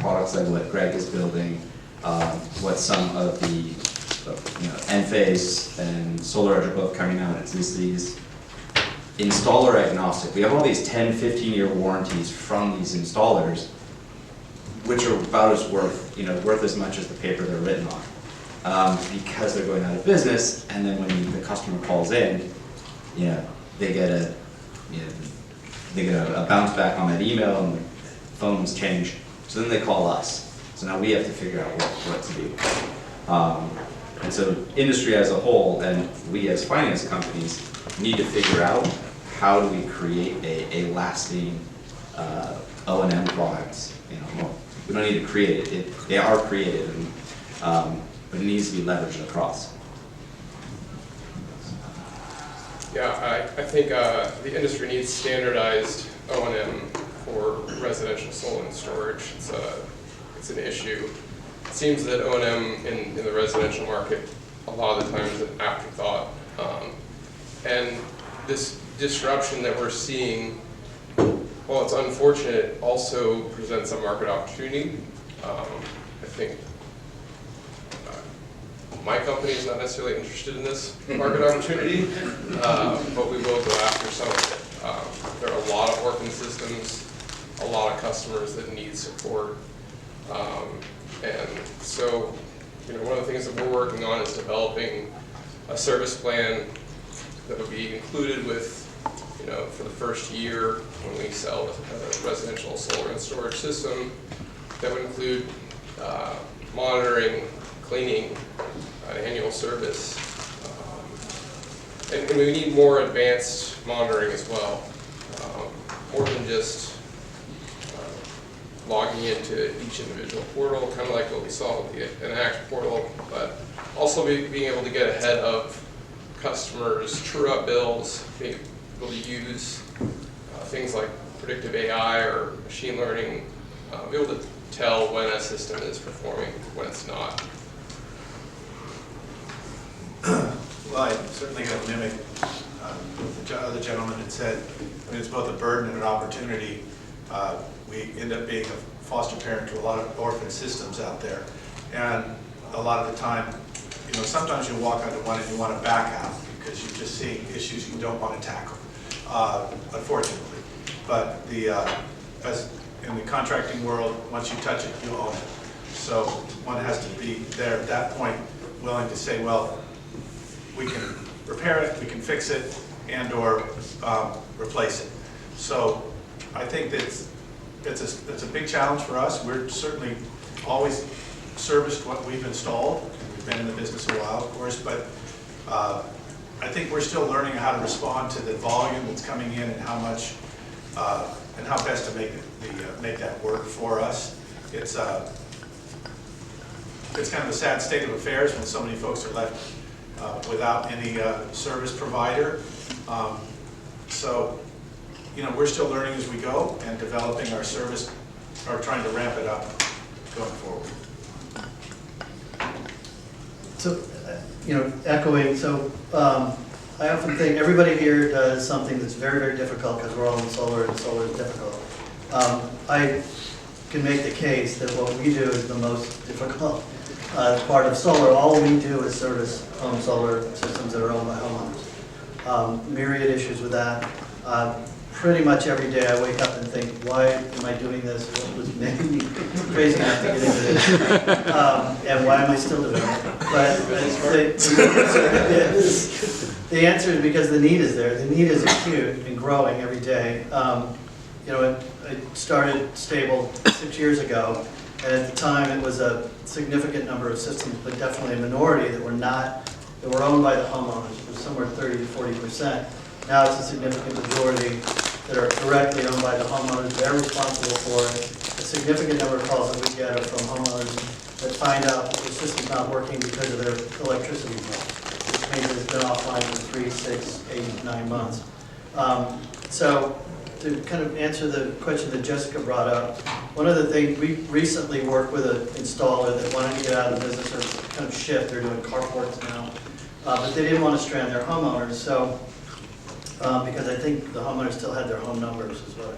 products like what Greg is building, what some of the Enphase and SolarEdge are both coming out. It's these installer agnostic. We have all these 10, 15-year warranties from these installers, which are about as worth as much as the paper they're written on, because they're going out of business. And then when the customer calls in, they get a bounce back on that email, and the phones change. So then they call us. So now we have to figure out what to do. And so industry as a whole, and we as finance companies, need to figure out how do we create a lasting O&M products. We don't need to create it. They are created, but it needs to be leveraged across. Yeah, I think the industry needs standardized O&M for residential solar and storage. It's an issue. It seems that O&M in the residential market a lot of the time is an afterthought. And this disruption that we're seeing, while it's unfortunate, also presents a market opportunity. I think my company is not necessarily interested in this market opportunity, but we will go after some of it. There are a lot of orphan systems, a lot of customers that need support. And so, one of the things that we're working on is developing a service plan that would be included with, for the first year when we sell a residential solar and storage system, that would include monitoring, cleaning, an annual service. And we need more advanced monitoring as well, more than just logging into each individual portal, kind of like what we saw with the Enact portal, but also being able to get ahead of customers' true-up bills, being able to use things like predictive AI or machine learning, be able to tell when a system is performing, when it's not. Well, I'm certainly going to mimic what the other gentleman had said. I mean, it's both a burden and an opportunity. We end up being a foster parent to a lot of orphan systems out there. And a lot of the time, sometimes you walk onto one and you want to back out because you're just seeing issues you don't want to tackle, unfortunately. But as in the contracting world, once you touch it, you own it. So one has to be there at that point willing to say, well, we can repair it, we can fix it, and or replace it. So I think that it's a big challenge for us. We're certainly always serviced what we've installed. We've been in the business a while, of course, but I think we're still learning how to respond to the volume that's coming in and how much and how best to make that work for us. It's kind of a sad state of affairs when so many folks are left without any service provider. So, we're still learning as we go and developing our service, or trying to ramp it up going forward. So, echoing, I often think everybody here does something that's very, very difficult because we're all in solar and solar is difficult. I can make the case that what we do is the most difficult part of solar. All we do is service home solar systems that are owned by homeowners. Myriad issues with that. Pretty much every day I wake up and think, why am I doing this? What was making me crazy enough to get into this? And why am I still doing it? But the answer is because the need is there. The need is acute and growing every day. I started Stable 6 years ago, and at the time it was a significant number of systems, but definitely a minority that were owned by the homeowners. It was somewhere 30 to 40%. Now it's a significant majority that are directly owned by the homeowners. They're responsible for it. A significant number of calls that we get are from homeowners that find out that the system's not working because of their electricity bill, which means it's been offline for 3, 6, 8, 9 months. So to kind of answer the question that Jessica brought up, one of the things, we recently worked with an installer that wanted to get out of the business or kind of shift. They're doing carports now, but they didn't want to strand their homeowners. So because I think the homeowners still had their home numbers is what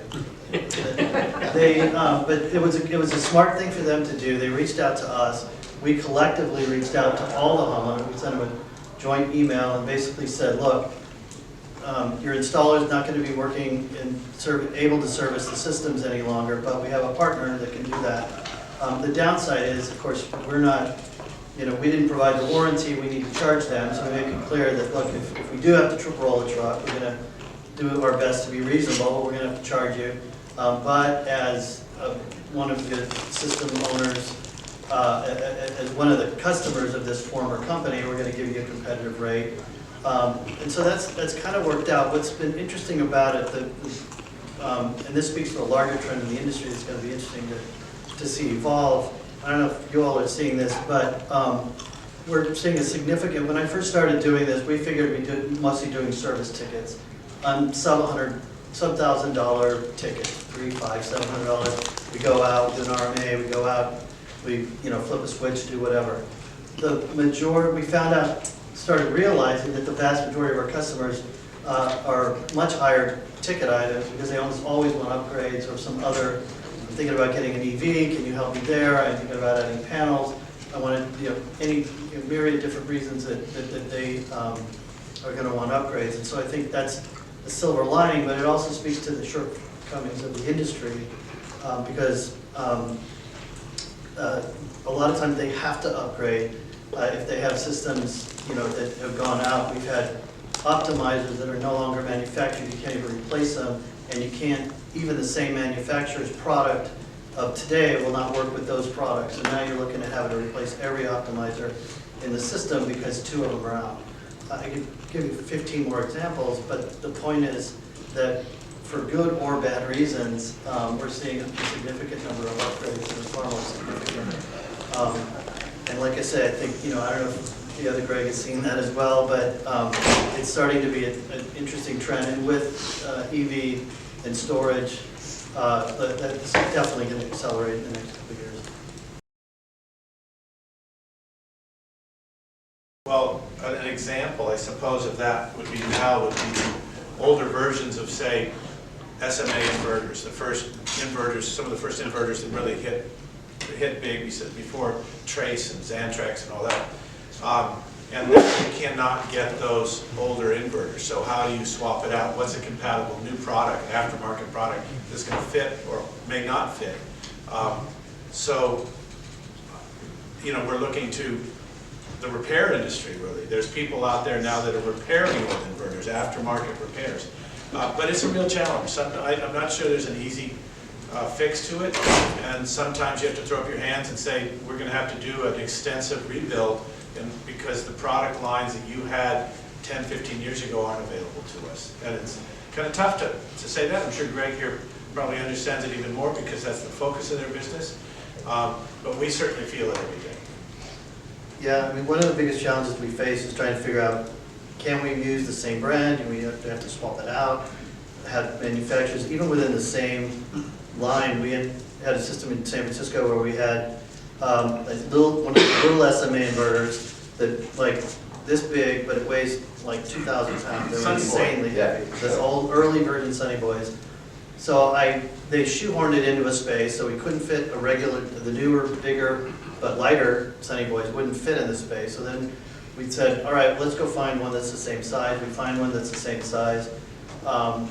but it was a smart thing for them to do. They reached out to us. We collectively reached out to all the homeowners. We sent them a joint email and basically said, look, your installer is not going to be working and able to service the systems any longer, but we have a partner that can do that. The downside is, of course, we're not, we didn't provide the warranty, we need to charge them, so we make it clear that, look, if we do have to roll a truck, we're going to do our best to be reasonable, but we're going to have to charge you. But as one of the system owners, as one of the customers of this former company, we're going to give you a competitive rate. And so that's kind of worked out. What's been interesting about it, and this speaks to a larger trend in the industry that's going to be interesting to see evolve. I don't know if you all are seeing this, but we're seeing a significant, when I first started doing this, we figured we'd do mostly doing service tickets on sub-$1,000 tickets, $300, $500, $700. We go out, do an RMA, we go out, we flip a switch, do whatever. The majority, we found out, started realizing that the vast majority of our customers are much higher ticket items because they always want upgrades or some other. I'm thinking about getting an EV. Can you help me there? I'm thinking about adding panels. I want any myriad of different reasons that they are going to want upgrades. And so I think that's a silver lining, but it also speaks to the shortcomings of the industry because a lot of times they have to upgrade if they have systems that have gone out. We've had optimizers that are no longer manufactured. You can't even replace them, and you can't, even the same manufacturer's product of today will not work with those products. And now you're looking at having to replace every optimizer in the system because 2 of them are out. I could give you 15 more examples, but the point is that for good or bad reasons, we're seeing a significant number of upgrades that are far more significant. And like I said, I think, I don't know if the other Greg has seen that as well, but it's starting to be an interesting trend. And with EV and storage, that's definitely going to accelerate in the next couple of years. Well, an example, I suppose, of that would be older versions of, say, SMA inverters, the first inverters, some of the first inverters that really hit big, we said before, Trace and Xantrex and all that. And you cannot get those older inverters. So how do you swap it out? What's a compatible new product, aftermarket product that's going to fit or may not fit? We're looking to the repair industry, really. There's people out there now that are repairing old inverters, aftermarket repairs. But it's a real challenge. I'm not sure there's an easy fix to it, and sometimes you have to throw up your hands and say, we're going to have to do an extensive rebuild because the product lines that you had 10, 15 years ago aren't available to us. And it's kind of tough to say that. I'm sure Greg here probably understands it even more because that's the focus of their business. But we certainly feel it every day. Yeah, I mean, one of the biggest challenges we face is trying to figure out, can we use the same brand? Do we have to swap it out? Have manufacturers, even within the same line, we had a system in San Francisco where we had one of the little SMA inverters that like this big, but it weighs like 2,000 pounds. They're insanely heavy. That's old, early version Sunny Boys. So they shoehorned it into a space, so we couldn't fit the newer, bigger, but lighter Sunny Boys wouldn't fit in the space. So then we said, all right, let's go find one that's the same size. We find one that's the same size. Luckily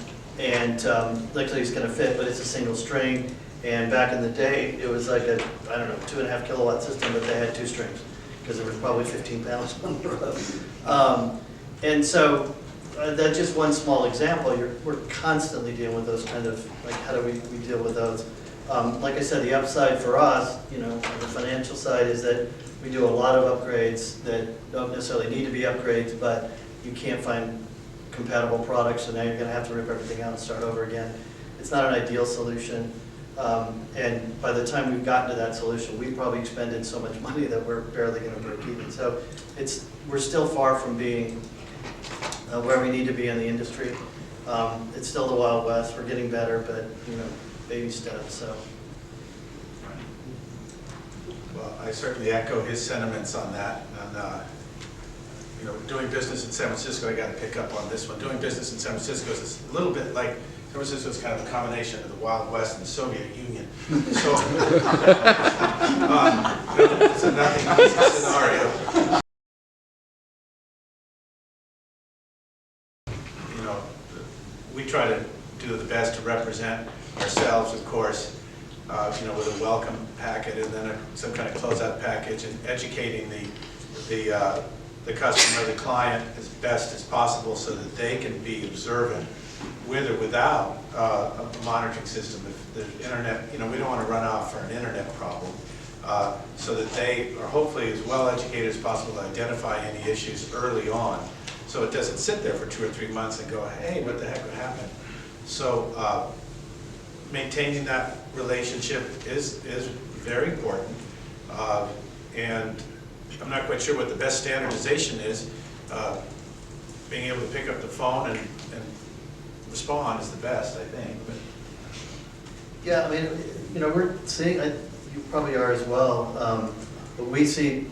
it's going to fit, but it's a single string. And back in the day, it was like a, 2.5 kilowatt system, but they had 2 strings because there was probably 15 panels on the road. And so that's just one small example. We're constantly dealing with those kind of, like, how do we deal with those? Like I said, the upside for us, on the financial side, is that we do a lot of upgrades that don't necessarily need to be upgrades, but you can't find compatible products, so now you're going to have to rip everything out and start over again. It's not an ideal solution, and by the time we've gotten to that solution, we've probably expended so much money that we're barely going to break even. So we're still far from being where we need to be in the industry. It's still the Wild West. We're getting better, but baby steps. So. Well, I certainly echo his sentiments on that. And you know, doing business in San Francisco, I got to pick up on this one. Doing business in San Francisco is a little bit like, San Francisco is kind of a combination of the Wild West and the Soviet Union. So, it's a nothing easy scenario. You know, we try to do the best to represent ourselves, of course, you know, with a welcome packet and then some kind of closeout package, and educating the customer, the client, as best as possible so that they can be observant with or without a monitoring system. If there's internet, you know, we don't want to run off for an internet problem, so that they are hopefully as well educated as possible to identify any issues early on, so it doesn't sit there for 2 or 3 months and go, hey, what the heck would happen? So maintaining that relationship is very important, and I'm not quite sure what the best standardization is. Being able to pick up the phone and respond is the best, I think. But Yeah, I mean, you know, we're seeing, you probably are as well, but we see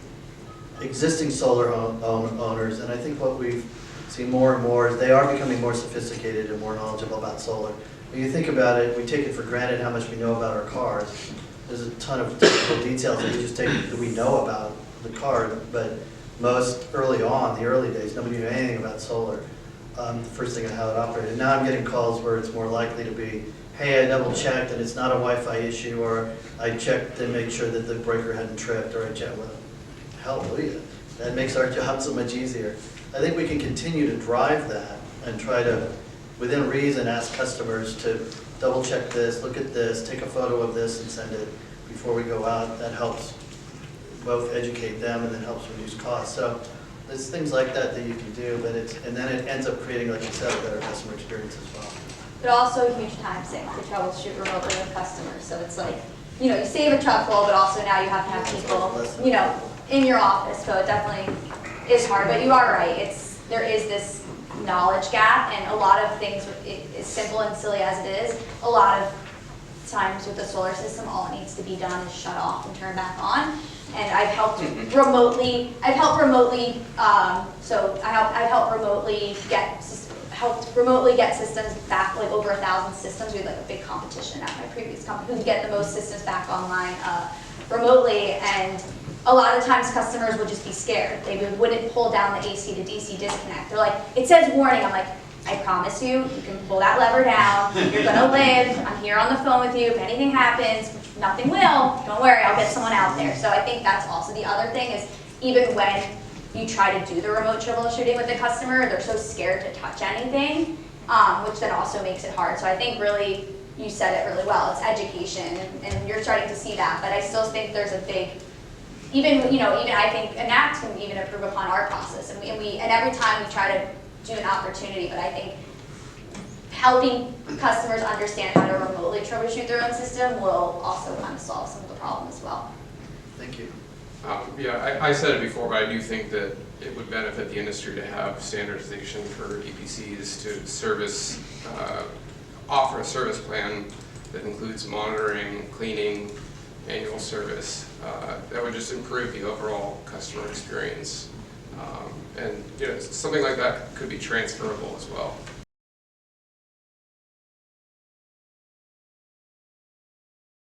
existing solar owners, and I think what we've seen more and more is they are becoming more sophisticated and more knowledgeable about solar. When you think about it, we take it for granted how much we know about our cars. There's a ton of technical details that we just take that we know about the car, but most early on, the early days, nobody knew anything about solar. The first thing on how it operated. Now I'm getting calls where it's more likely to be, hey, I double checked and it's not a Wi-Fi issue, or I checked and made sure that the breaker hadn't tripped, or I checked, well, hallelujah. That makes our job so much easier. I think we can continue to drive that and try to, within reason, ask customers to double check this, look at this, take a photo of this and send it before we go out. That helps both educate them and then helps reduce costs. So there's things like that that you can do, but and then it ends up creating, like you said, a better customer experience as well. But also a huge time sink to troubleshoot remotely with customers. So it's like, you know, you save a truck full, but also now you have to have people, you know, in your office. So it definitely is hard, but you are right. There is this knowledge gap, and a lot of things, as simple and silly as it is, a lot of times with the solar system, all it needs to be done is shut off and turn back on. And I've helped remotely. I've helped remotely get systems back, like over 1,000 systems. We had like a big competition at my previous company who could get the most systems back online remotely, and a lot of times customers would just be scared. They wouldn't pull down the AC to DC disconnect. They're like, it says warning. I'm like, I promise you, you can pull that lever down. You're gonna live. I'm here on the phone with you. If anything happens, which nothing will, don't worry, I'll get someone out there. So I think that's also the other thing is, even when you try to do the remote troubleshooting with the customer, they're so scared to touch anything, which then also makes it hard. So I think really, you said it really well, it's education, and you're starting to see that, but I still think there's a big, even I think Enact can even improve upon our process, and every time we try to do an opportunity, but I think helping customers understand how to remotely troubleshoot their own system will also kind of solve some of the problem as well. Thank you. Yeah, I said it before, but I do think that it would benefit the industry to have standardization for EPCs to offer a service plan that includes monitoring, cleaning, annual service. That would just improve the overall customer experience. And something like that could be transferable as well.